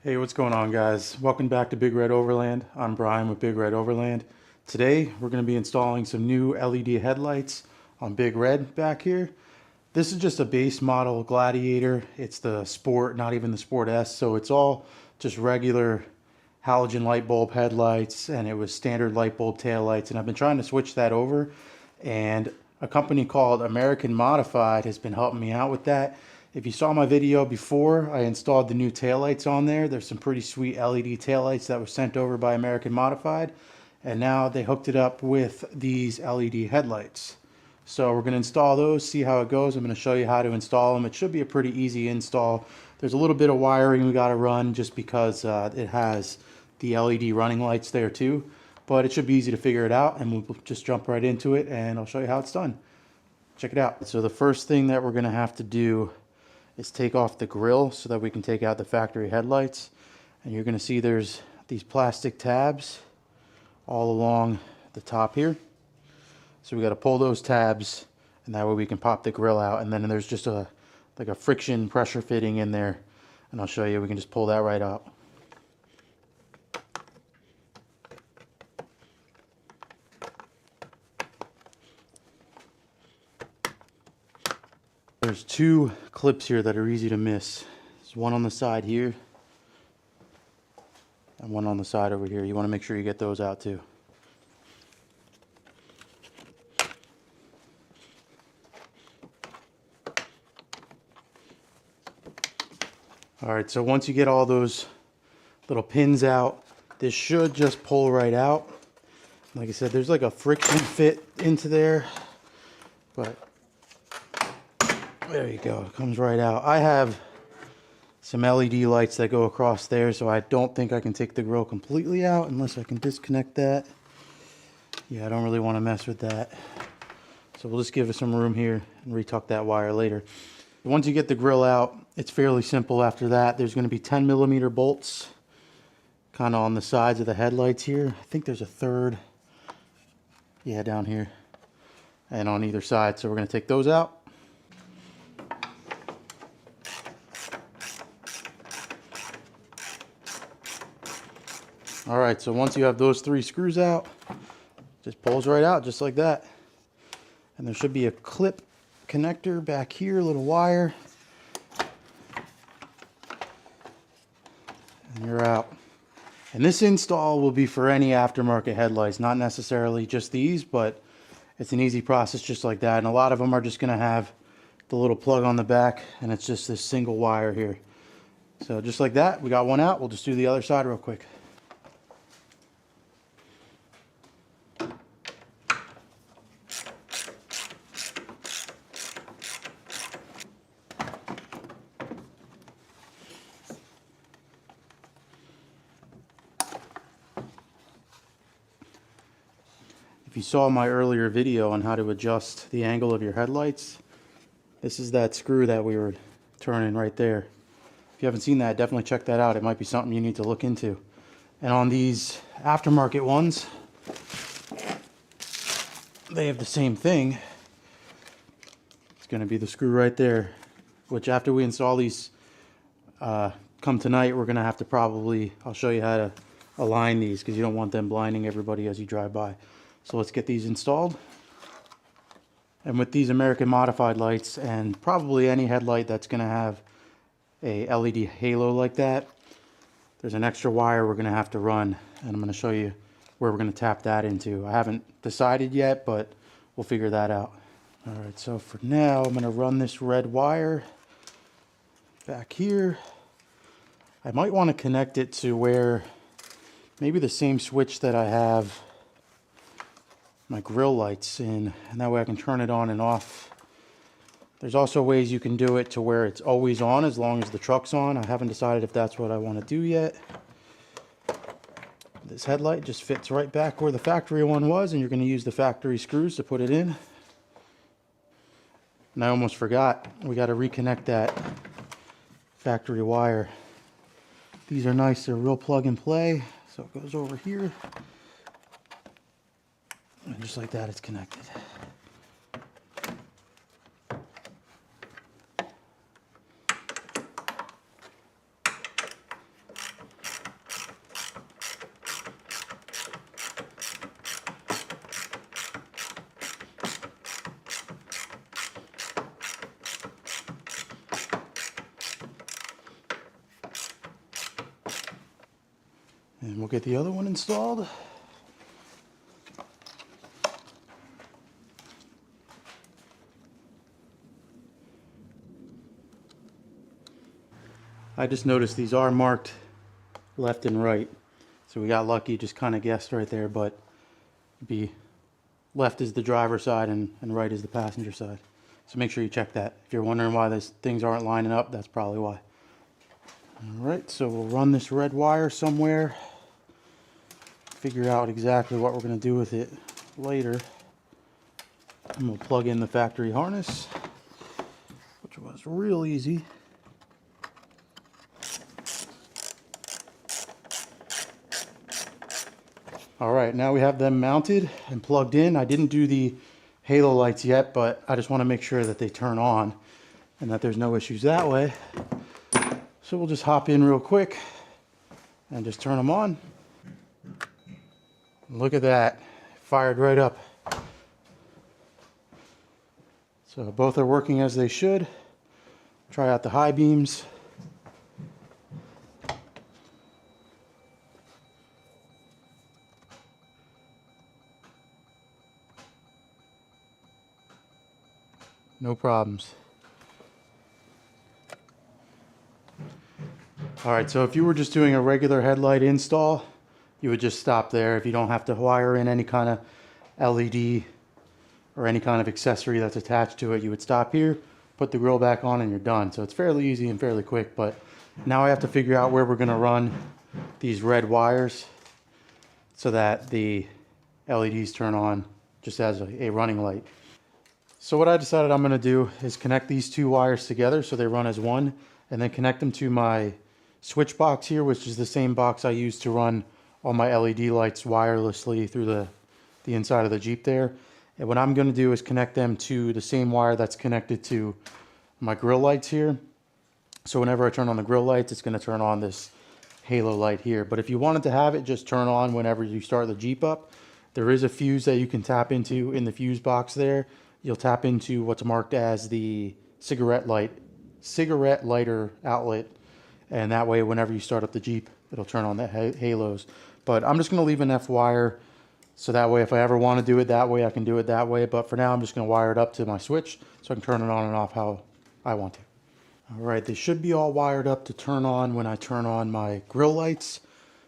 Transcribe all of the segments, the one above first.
Hey, what's going on, guys? Welcome back to Big Red Overland. I'm Brian with Big Red Overland. Today we're going to be installing some new LED headlights on Big Red back here. This is just a base model Gladiator. It's the Sport, not even the Sport S, so it's all just regular halogen light bulb headlights, and it was standard light bulb taillights, and I've been trying to switch that over, and a company called American Modified has been helping me out with that. If you saw my video before, I installed the new taillights on there. There's some pretty sweet LED taillights that were sent over by American Modified, and now they hooked it up with these LED headlights. So we're going to install those, see how it goes. I'm going to show you how to install them. It should be a pretty easy install. There's a little bit of wiring we got to run just because it has the LED running lights there too, but it should be easy to figure it out, and we'll just jump right into it and I'll show you how it's done. Check it out. So the first thing that we're going to have to do is take off the grille so that we can take out the factory headlights. And you're going to see there's these plastic tabs all along the top here. So we got to pull those tabs, and that way we can pop the grille out. And then there's just like a friction pressure fitting in there, and I'll show you. We can just pull that right out. There's two clips here that are easy to miss. There's one on the side here and one on the side over here. You want to make sure you get those out too. Alright, so once you get all those little pins out, this should just pull right out. Like I said, there's like a friction fit into there, but there you go, it comes right out. I have some LED lights that go across there, so I don't think I can take the grill completely out unless I can disconnect that. Yeah, I don't really want to mess with that. So we'll just give it some room here and retuck that wire later. Once you get the grill out, it's fairly simple after that. There's going to be 10mm bolts kind of on the sides of the headlights here. I think there's a third, yeah, down here, and on either side. So we're going to take those out. Alright, so once you have those three screws out, just pulls right out just like that. And there should be a clip connector back here, a little wire. And you're out. And this install will be for any aftermarket headlights, not necessarily just these, but it's an easy process just like that. And a lot of them are just going to have the little plug on the back, and it's just this single wire here. So just like that, we got one out. We'll just do the other side real quick. If you saw my earlier video on how to adjust the angle of your headlights, this is that screw that we were turning right there. If you haven't seen that, definitely check that out. It might be something you need to look into. And on these aftermarket ones, they have the same thing. It's going to be the screw right there, which after we install these, come tonight, we're going to have to probably, I'll show you how to align these because you don't want them blinding everybody as you drive by. So let's get these installed. And with these American Modified lights, and probably any headlight that's going to have a LED halo like that, there's an extra wire we're going to have to run, and I'm going to show you where we're going to tap that into. I haven't decided yet, but we'll figure that out. Alright, so for now I'm going to run this red wire back here. I might want to connect it to where maybe the same switch that I have my grill lights in, and that way I can turn it on and off. There's also ways you can do it to where it's always on as long as the truck's on. I haven't decided if that's what I want to do yet. This headlight just fits right back where the factory one was, and you're going to use the factory screws to put it in. And I almost forgot, we got to reconnect that factory wire. These are nice, they're real plug and play. So it goes over here. And just like that, it's connected. And we'll get the other one installed. I just noticed these are marked left and right. So we got lucky, just kind of guessed right there, but be left is the driver's side and right is the passenger side. So make sure you check that. If you're wondering why these things aren't lining up, that's probably why. Alright, so we'll run this red wire somewhere. Figure out exactly what we're going to do with it later. And we'll plug in the factory harness, which was real easy. Alright, now we have them mounted and plugged in. I didn't do the halo lights yet, but I just want to make sure that they turn on and that there's no issues that way. So we'll just hop in real quick and just turn them on. Look at that, fired right up. So both are working as they should. Try out the high beams. No problems. Alright, so if you were just doing a regular headlight install, you would just stop there. If you don't have to wire in any kind of LED or any kind of accessory that's attached to it, you would stop here, put the grill back on, and you're done. So it's fairly easy and fairly quick, but now I have to figure out where we're going to run these red wires so that the LEDs turn on just as a running light. So what I decided I'm going to do is connect these two wires together so they run as one, and then connect them to my switch box here, which is the same box I use to run all my LED lights wirelessly through the inside of the Jeep there. And what I'm going to do is connect them to the same wire that's connected to my grill lights here. So whenever I turn on the grill lights, it's going to turn on this halo light here. But if you wanted to have it just turn on whenever you start the Jeep up, there is a fuse that you can tap into in the fuse box there. You'll tap into what's marked as the cigarette lighter outlet, and that way whenever you start up the Jeep, it'll turn on the halos. But I'm just going to leave an F wire, so that way if I ever want to do it that way, I can do it that way. But for now, I'm just going to wire it up to my switch so I can turn it on and off how I want to. Alright, they should be all wired up to turn on when I turn on my grill lights.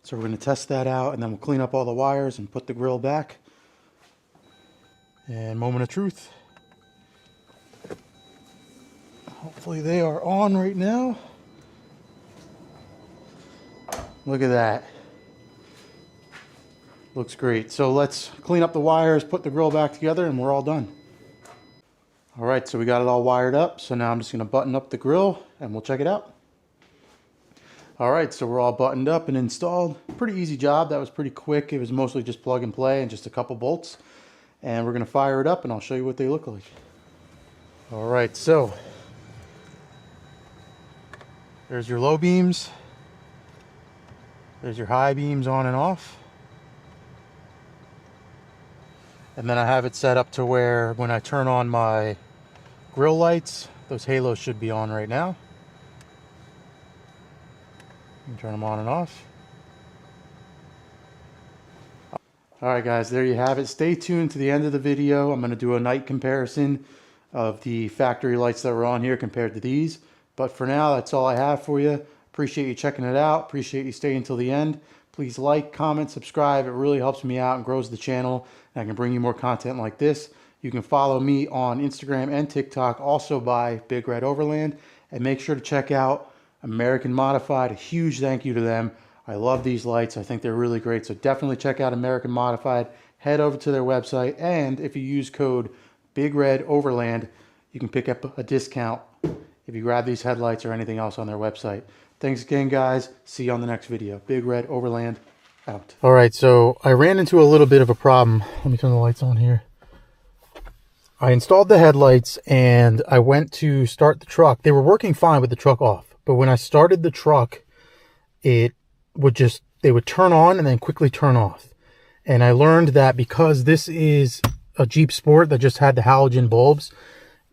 So we're going to test that out, and then we'll clean up all the wires and put the grill back. And moment of truth. Hopefully they are on right now. Look at that. Looks great. So let's clean up the wires, put the grill back together, and we're all done. Alright, so we got it all wired up. So now I'm just going to button up the grill and we'll check it out. Alright, so we're all buttoned up and installed. Pretty easy job. That was pretty quick. It was mostly just plug and play and just a couple bolts. And we're going to fire it up and I'll show you what they look like. Alright, so there's your low beams. There's your high beams on and off. And then I have it set up to where when I turn on my grill lights, those halos should be on right now. Turn them on and off. Alright guys, there you have it. Stay tuned to the end of the video. I'm going to do a night comparison of the factory lights that were on here compared to these. But for now, that's all I have for you. Appreciate you checking it out. Appreciate you staying until the end. Please like, comment, subscribe. It really helps me out and grows the channel. And I can bring you more content like this. You can follow me on Instagram and TikTok, also by Big Red Overland. And make sure to check out American Modified. A huge thank you to them. I love these lights. I think they're really great. So definitely check out American Modified. Head over to their website. And if you use code Big Red Overland, you can pick up a discount if you grab these headlights or anything else on their website. Thanks again, guys. See you on the next video. Big Red Overland out. All right, so I ran into a little bit of a problem. Let me turn the lights on here. I installed the headlights and I went to start the truck. They were working fine with the truck off, but when I started the truck, they would turn on and then quickly turn off. And I learned that because this is a Jeep Sport that just had the halogen bulbs,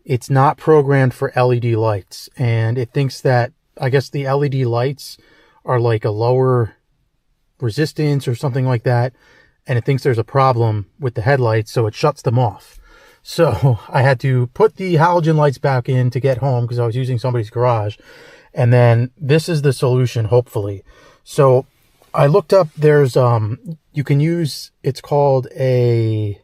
it's not programmed for LED lights. And it thinks that, I guess the LED lights are like a lower resistance or something like that, and it thinks there's a problem with the headlights, so it shuts them off. So I had to put the halogen lights back in to get home because I was using somebody's garage. And then this is the solution, hopefully. So I looked up, there's, you can use, it's called a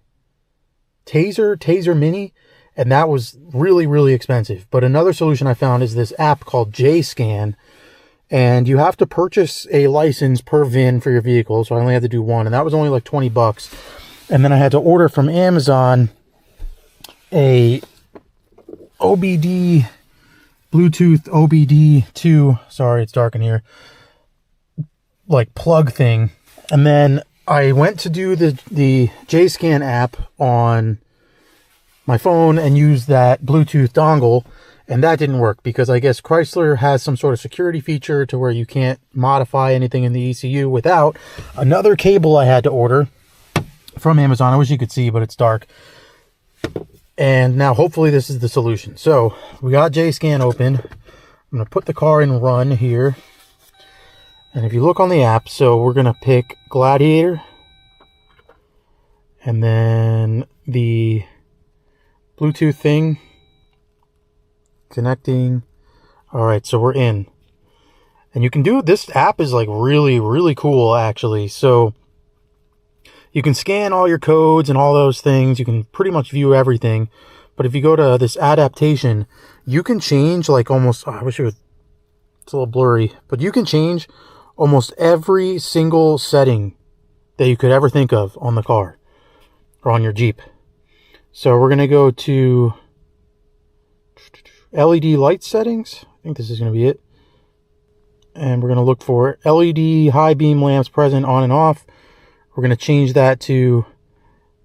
Taser Mini, and that was really, really expensive. But another solution I found is this app called JScan, and you have to purchase a license per VIN for your vehicle. So I only had to do one, and that was only like 20 bucks. And then I had to order from Amazon a OBD, Bluetooth OBD2, sorry, it's dark in here, like plug thing. And then I went to do the JScan app on my phone and used that Bluetooth dongle, and that didn't work because I guess Chrysler has some sort of security feature to where you can't modify anything in the ECU without another cable I had to order from Amazon. I wish you could see, but it's dark. And now hopefully this is the solution. So we got JScan open. I'm going to put the car in run here. And if you look on the app, so we're going to pick Gladiator. And then the Bluetooth thing. Connecting. All right, so we're in. And you can do, this app is like really, really cool actually. So you can scan all your codes and all those things. You can pretty much view everything. But if you go to this adaptation, you can change like almost, I wish it was, it's a little blurry, but you can change almost every single setting that you could ever think of on the car or on your Jeep. So we're going to go to LED light settings. I think this is going to be it. And we're going to look for LED high beam lamps present on and off. We're going to change that to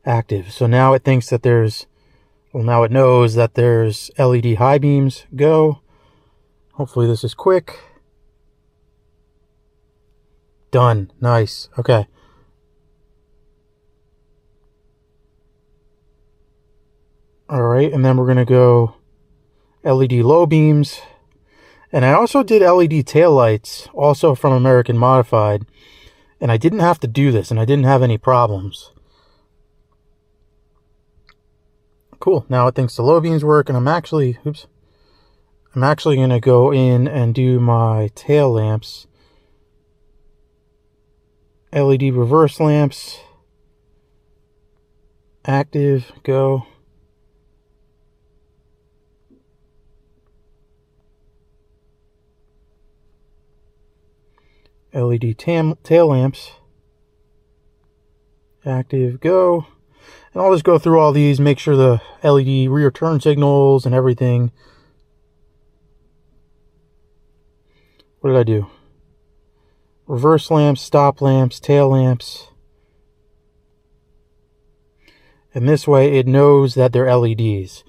active. So now it thinks that there's, well, now it knows that there's LED high beams. Go. Hopefully this is quick. Done. Nice. Okay. All right. And then we're going to go LED low beams. And I also did LED taillights, also from American Modified. And I didn't have to do this, and I didn't have any problems. Cool. Now it thinks the low beams work, and I'm actually going to go in and do my tail lamps. LED reverse lamps. Active. Go. LED tail lamps. Active. Go. And I'll just go through all these, make sure the LED rear turn signals and everything. What did I do? Reverse lamps, stop lamps, tail lamps. And this way it knows that they're LEDs.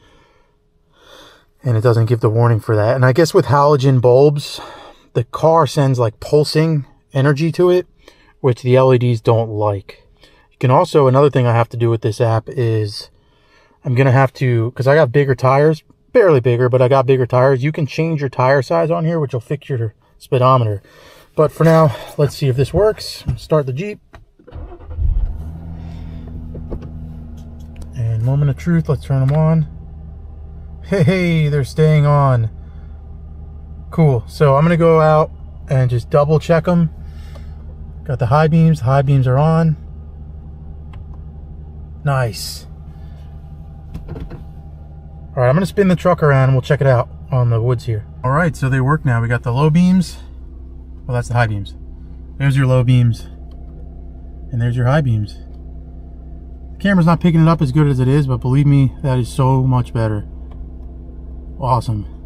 And it doesn't give the warning for that. And I guess with halogen bulbs, the car sends like pulsing energy to it, which the LEDs don't like. You can also, another thing I have to do with this app is I'm going to have to, because I got bigger tires, barely bigger, but I got bigger tires. You can change your tire size on here, which will fix your speedometer. But for now, let's see if this works. Start the Jeep. And moment of truth, let's turn them on. Hey, they're staying on. Cool. So I'm going to go out and just double check them. Got the high beams. The high beams are on. Nice. All right, I'm going to spin the truck around and we'll check it out on the woods here. All right, so they work now. We got the low beams. Well, that's the high beams. There's your low beams. And there's your high beams. The camera's not picking it up as good as it is, but believe me, that is so much better. Awesome.